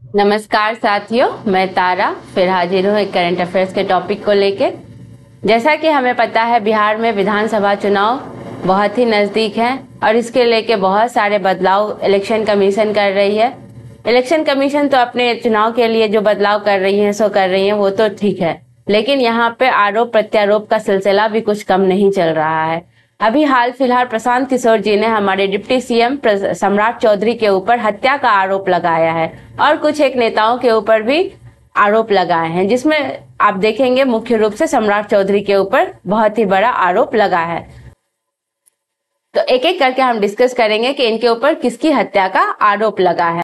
नमस्कार साथियों, मैं तारा फिर हाजिर हूँ एक करंट अफेयर्स के टॉपिक को लेके। जैसा कि हमें पता है, बिहार में विधानसभा चुनाव बहुत ही नज़दीक है और इसके लेके बहुत सारे बदलाव इलेक्शन कमीशन कर रही है। इलेक्शन कमीशन तो अपने चुनाव के लिए जो बदलाव कर रही है सो कर रही है, वो तो ठीक है, लेकिन यहाँ पे आरोप प्रत्यारोप का सिलसिला भी कुछ कम नहीं चल रहा है। अभी हाल फिलहाल प्रशांत किशोर जी ने हमारे डिप्टी सीएम सम्राट चौधरी के ऊपर हत्या का आरोप लगाया है और कुछ एक नेताओं के ऊपर भी आरोप लगाए हैं, जिसमें आप देखेंगे मुख्य रूप से सम्राट चौधरी के ऊपर बहुत ही बड़ा आरोप लगा है। तो एक एक करके हम डिस्कस करेंगे कि इनके ऊपर किसकी हत्या का आरोप लगा है।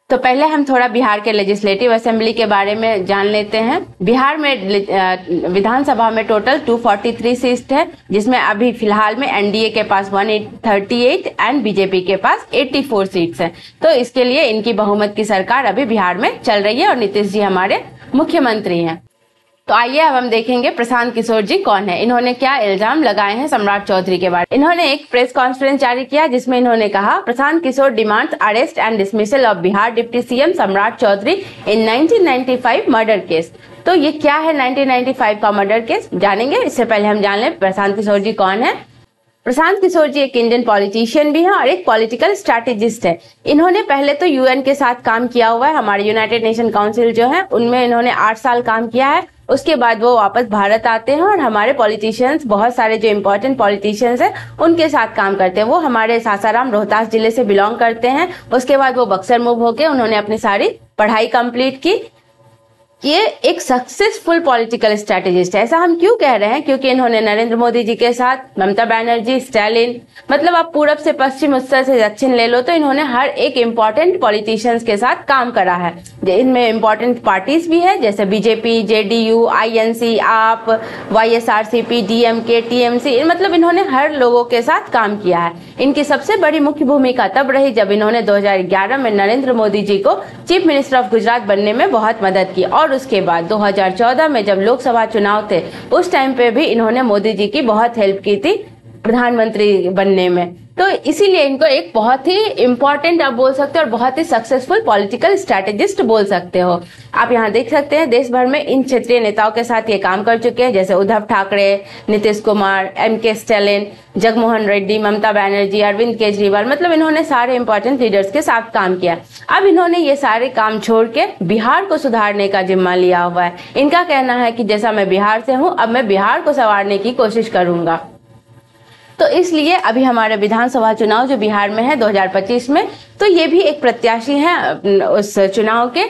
तो पहले हम थोड़ा बिहार के लेजिस्लेटिव असेंबली के बारे में जान लेते हैं। बिहार में विधानसभा में टोटल 243 सीट है, जिसमें अभी फिलहाल में एनडीए के पास 138 एंड बीजेपी के पास 84 सीट्स हैं। तो इसके लिए इनकी बहुमत की सरकार अभी बिहार में चल रही है और नीतीश जी हमारे मुख्यमंत्री हैं। तो आइए अब हम देखेंगे प्रशांत किशोर जी कौन है, इन्होंने क्या इल्जाम लगाए हैं सम्राट चौधरी के बारे में। इन्होंने एक प्रेस कॉन्फ्रेंस जारी किया जिसमें इन्होंने कहा, Prashant Kishor demands arrest and dismissal of Bihar deputy CM Samrat Choudhary in 1995 murder case. तो ये क्या है 1995 का मर्डर केस, जानेंगे। इससे पहले हम जान लें प्रशांत किशोर जी कौन है। प्रशांत किशोर जी एक इंडियन पॉलिटिशियन भी हैं और एक पॉलिटिकल स्ट्रैटेजिस्ट है। इन्होंने पहले तो यूएन के साथ काम किया हुआ है, हमारे यूनाइटेड नेशन काउंसिल जो है उनमें इन्होंने 8 साल काम किया है। उसके बाद वो वापस भारत आते हैं और हमारे पॉलिटिशियंस, बहुत सारे जो इम्पोर्टेंट पॉलिटिशियंस हैं उनके साथ काम करते हैं। वो हमारे सासाराम रोहतास जिले से बिलोंग करते हैं। उसके बाद वो बक्सर मूव होके उन्होंने अपनी सारी पढ़ाई कंप्लीट की। ये एक सक्सेसफुल पॉलिटिकल स्ट्रैटेजिस्ट है। ऐसा हम क्यों कह रहे हैं, क्योंकि इन्होंने नरेंद्र मोदी जी के साथ, ममता बनर्जी, स्टालिन, मतलब आप पूरब से पश्चिम, उत्तर से दक्षिण ले लो, तो इन्होंने हर एक इम्पोर्टेंट पॉलिटिशियंस के साथ काम करा है। इनमें इम्पोर्टेंट पार्टीज भी है जैसे बीजेपी, जेडीयू, आईएनसी, आप, वाईएसआरसीपी, डीएमके, टीएमसी, मतलब इन्होंने हर लोगों के साथ काम किया है। इनकी सबसे बड़ी मुख्य भूमिका तब रही जब इन्होंने 2011 में नरेंद्र मोदी जी को चीफ मिनिस्टर ऑफ गुजरात बनने में बहुत मदद की और उसके बाद 2014 में जब लोकसभा चुनाव थे उस टाइम पे भी इन्होंने मोदी जी की बहुत हेल्प की थी प्रधानमंत्री बनने में। तो इसीलिए इनको एक बहुत ही इम्पोर्टेंट आप बोल सकते हो और बहुत ही सक्सेसफुल पॉलिटिकल स्ट्रैटेजिस्ट बोल सकते हो। आप यहाँ देख सकते हैं देश भर में इन क्षेत्रीय नेताओं के साथ ये काम कर चुके हैं, जैसे उद्धव ठाकरे, नीतीश कुमार, एमके स्टालिन, जगनमोहन रेड्डी, ममता बनर्जी, अरविंद केजरीवाल, मतलब इन्होंने सारे इंपॉर्टेंट लीडर्स के साथ काम किया। अब इन्होंने ये सारे काम छोड़ के बिहार को सुधारने का जिम्मा लिया हुआ है। इनका कहना है कि जैसा मैं बिहार से हूँ, अब मैं बिहार को संवारने की कोशिश करूंगा। तो इसलिए अभी हमारे विधानसभा चुनाव जो बिहार में है 2025 में, तो ये भी एक प्रत्याशी हैं उस चुनाव के।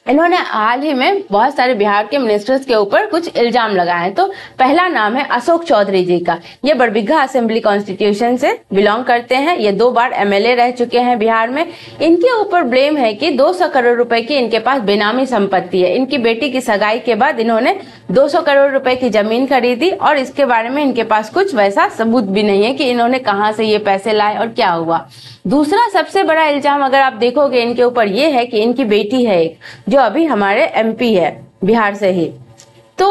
इन्होंने हाल ही में बहुत सारे बिहार के मिनिस्टर्स के ऊपर कुछ इल्जाम लगाए हैं। तो पहला नाम है अशोक चौधरी जी का। ये बड़बिघा असेंबली कॉन्स्टिट्यूशन से बिलोंग करते हैं। ये 2 बार एमएलए रह चुके हैं बिहार में। इनके ऊपर ब्लेम है कि 200 करोड़ रुपए की इनके पास बेनामी संपत्ति है। इनकी बेटी की सगाई के बाद इन्होंने 200 करोड़ रुपए की जमीन खरीदी और इसके बारे में इनके पास कुछ वैसा सबूत भी नहीं है कि इन्होंने कहाँ से ये पैसे लाए और क्या हुआ। दूसरा सबसे बड़ा इल्जाम अगर आप देखोगे इनके ऊपर ये है कि इनकी बेटी है एक, जो अभी हमारे एमपी है बिहार से ही, तो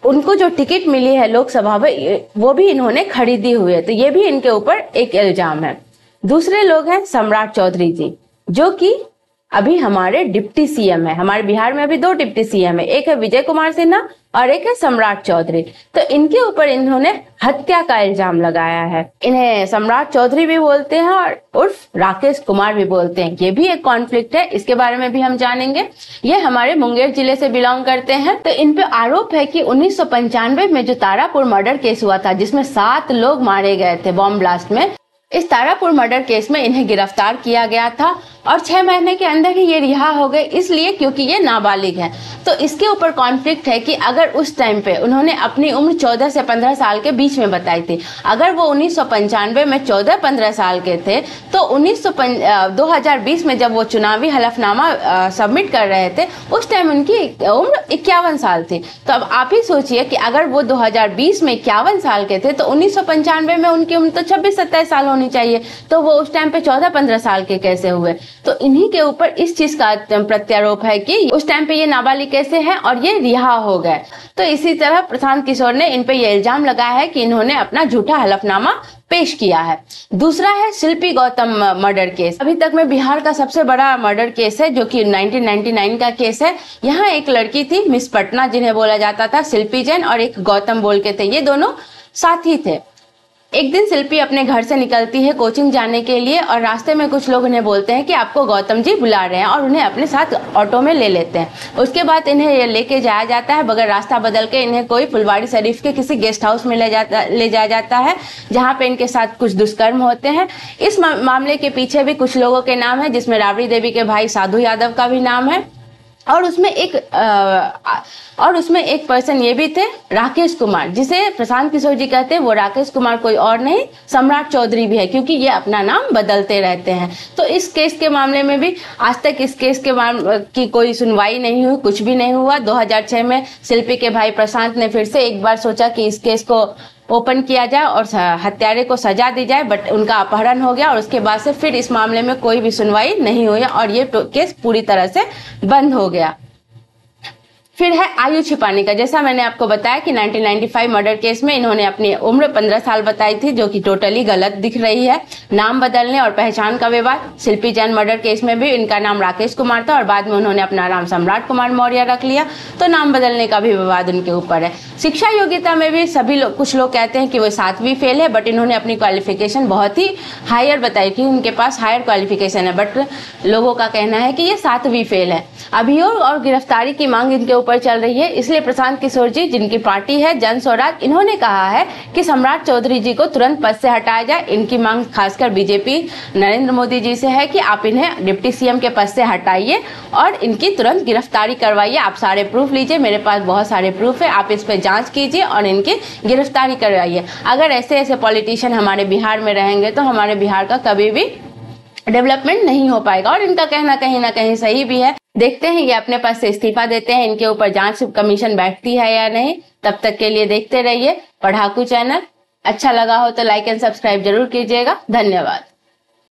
उनको जो टिकट मिली है लोकसभा में वो भी इन्होंने खरीदी हुई है। तो ये भी इनके ऊपर एक इल्जाम है। दूसरे लोग हैं सम्राट चौधरी जी, जो कि अभी हमारे डिप्टी सीएम है। हमारे बिहार में अभी 2 डिप्टी सीएम है, एक है विजय कुमार सिन्हा और एक है सम्राट चौधरी। तो इनके ऊपर इन्होंने हत्या का इल्जाम लगाया है। इन्हें सम्राट चौधरी भी बोलते हैं और उर्फ राकेश कुमार भी बोलते हैं। ये भी एक कॉन्फ्लिक्ट है, इसके बारे में भी हम जानेंगे। ये हमारे मुंगेर जिले से बिलोंग करते हैं। तो इन पे आरोप है कि 1995 में जो तारापुर मर्डर केस हुआ था, जिसमें 7 लोग मारे गए थे बॉम्ब ब्लास्ट में, इस तारापुर मर्डर केस में इन्हें गिरफ्तार किया गया था और 6 महीने के अंदर ही ये रिहा हो गए, इसलिए क्योंकि ये नाबालिग है। तो इसके ऊपर कॉन्फ्लिक्ट है कि अगर उस टाइम पे उन्होंने अपनी उम्र 14 से 15 साल के बीच में बताई थी, अगर वो 1995 में 14-15 साल के थे, तो 2020 में जब वो चुनावी हलफनामा सबमिट कर रहे थे उस टाइम उनकी उम्र 51 साल थी। तो अब आप ही सोचिए कि अगर वो 2020 में 51 साल के थे तो 1995 में उनकी उम्र तो 26-27 साल होनी चाहिए, तो वो उस टाइम पे 14-15 साल के कैसे हुए। तो इन्हीं के ऊपर इस चीज का प्रत्यारोप है कि उस टाइम पे ये नाबालिग कैसे हैं और ये रिहा हो गए। तो इसी तरह प्रशांत किशोर ने इन पे ये इल्जाम लगाया है कि इन्होंने अपना झूठा हलफनामा पेश किया है। दूसरा है शिल्पी गौतम मर्डर केस। अभी तक में बिहार का सबसे बड़ा मर्डर केस है, जो कि 1999 का केस है। यहाँ एक लड़की थी मिस पटना, जिन्हें बोला जाता था शिल्पी जैन, और एक गौतम बोल के थे। ये दोनों साथी थे। एक दिन शिल्पी अपने घर से निकलती है कोचिंग जाने के लिए, और रास्ते में कुछ लोग उन्हें बोलते हैं कि आपको गौतम जी बुला रहे हैं, और उन्हें अपने साथ ऑटो में ले लेते हैं। उसके बाद इन्हें लेके जाया जाता है, मगर रास्ता बदल के इन्हें कोई फुलवाड़ी शरीफ के किसी गेस्ट हाउस में ले जाया जाता है, जहां पे इनके साथ कुछ दुष्कर्म होते हैं। इस मामले के पीछे भी कुछ लोगों के नाम है, जिसमें राबड़ी देवी के भाई साधु यादव का भी नाम है, और उसमें एक पर्सन ये भी थे, राकेश कुमार, जिसे प्रशांत किशोर जी कहते हैं। वो राकेश कुमार कोई और नहीं, सम्राट चौधरी भी है, क्योंकि ये अपना नाम बदलते रहते हैं। तो इस केस के मामले में भी आज तक इस केस के की कोई सुनवाई नहीं हुई, कुछ भी नहीं हुआ। 2006 में शिल्पी के भाई प्रशांत ने फिर से एक बार सोचा कि इस केस को ओपन किया जाए और हत्यारे को सजा दी जाए, बट उनका अपहरण हो गया, और उसके बाद से फिर इस मामले में कोई भी सुनवाई नहीं हुई, और ये केस पूरी तरह से बंद हो गया। फिर है आयु छिपाने का। जैसा मैंने आपको बताया कि 1995 मर्डर केस में इन्होंने अपनी उम्र 15 साल बताई थी, जो कि टोटली गलत दिख रही है। नाम बदलने और पहचान का विवाद। शिल्पी जैन मर्डर केस में भी इनका नाम राकेश कुमार था, और बाद में उन्होंने अपना नाम सम्राट कुमार मौर्य रख लिया, तो नाम बदलने का भी विवाद उनके ऊपर है। शिक्षा योग्यता में भी कुछ लोग कहते हैं कि वो 7वीं फेल है, बट इन्होंने अपनी क्वालिफिकेशन बहुत ही हायर बताई कि उनके पास हायर क्वालिफिकेशन है, बट लोगों का कहना है कि ये 7वीं फेल है। अभियोग और गिरफ्तारी की मांग इनके ऊपर चल रही है, इसलिए प्रशांत किशोर जी, जिनकी पार्टी है जन स्वराज, इन्होंने कहा है कि सम्राट चौधरी जी को तुरंत पद से हटाया जाए। इनकी मांग खासकर बीजेपी नरेंद्र मोदी जी से है कि आप इन्हें डिप्टी सीएम के पद से हटाइए और इनकी तुरंत गिरफ्तारी करवाइए। आप सारे प्रूफ लीजिए, मेरे पास बहुत सारे प्रूफ है, आप इस पे जांच कीजिए और इनकी गिरफ्तारी करवाइए। अगर ऐसे ऐसे पॉलिटिशियन हमारे बिहार में रहेंगे तो हमारे बिहार का कभी भी डेवलपमेंट नहीं हो पाएगा, और इनका कहना कहीं ना कहीं सही भी है। देखते हैं ये अपने पद से इस्तीफा देते हैं, इनके ऊपर जांच कमीशन बैठती है या नहीं। तब तक के लिए देखते रहिए पढ़ाकू चैनल। अच्छा लगा हो तो लाइक एंड सब्सक्राइब जरूर कीजिएगा। धन्यवाद।